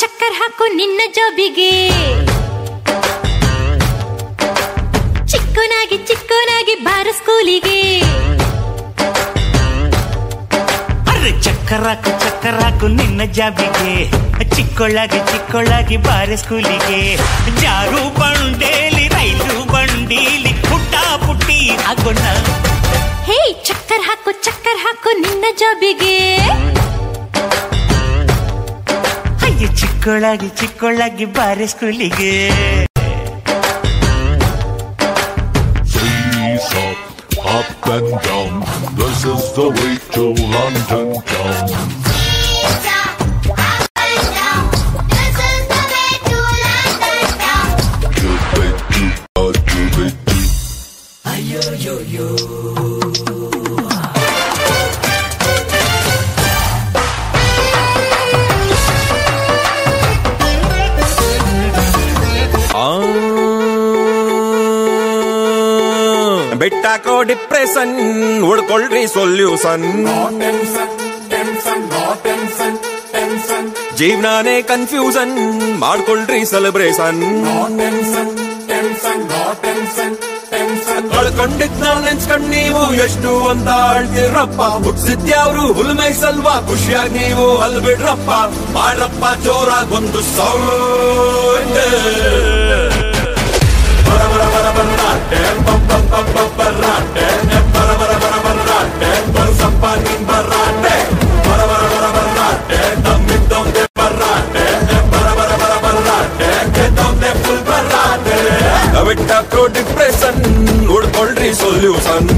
ಚಕ್ಕರ್ ಹಾಕು ನಿನ್ನ ಜಾಬಿಗೆ ಚಿಕ್ಕೋನಾಗಿ ಬಾರ ಸ್ಕೂಲಿಗೆ ಅರೆ ಚಕ್ಕರ್ ಹಾಕು ನಿನ್ನ ಜಾಬಿಗೆ ಚಿಕ್ಕೊಳ್ಳಾಗಿ ಬಾರ ಸ್ಕೂಲಿಗೆ ಜಾರು ಬಂಡೇಲಿ ರೈಲು ಬಂಡೀಲಿ ಪುಟ್ಟಿ ಆಗೋಣ ಹೇ ಚಕ್ಕರ್ ಹಾಕು ನಿನ್ನ ಜಾಬಿಗೆ ಚಿಕ್ಕೊಳ್ಳಾಗಿ ಬಾರೆ ಸ್ಕೂಲಿಗೆ Up and down, this is the way to London town. Up and down, this is the way to London town. Ayo yo yo. ಬಿಟ್ಟಾಕೋ ಡಿಪ್ರೆಷನ್ ಹುಡ್ಕೊಳ್ರಿ ಸೊಲ್ಯೂಷನ್ ಜೀವನಾನೇ ಕನ್ಫ್ಯೂಷನ್ ಮಾಡ್ಕೊಳ್ರಿ ಸೆಲೆಬ್ರೇಷನ್ ಕಳ್ಕೊಂಡಿದ್ ನಾವ್ ನೆನ್ಸ್ಕೊಂಡ್ ನೀವು ಎಷ್ಟು ಅಂತ ಆಳ್ತಿರಪ್ಪ ಹುಟ್ಸಿದ್ಯಾವ್ರು ಹುಲ್ಮೈ ಸಲ್ವಾ ಖುಷಿಯಾಗಿ ನೀವು ಅಲ್ಬಿಡ್ರಪ್ಪ ಮಾಡ್ರಪ್ಪ ಜೋರಾಗಿ ಒಂದು ಸೌಂಡ್ ಬಿಟ್ಟಾಕೋ ಡಿಪ್ರೆಷನ್ ಹುಡ್ಕೊಳ್ರಿ ಸೊಲ್ಯೂಷನ್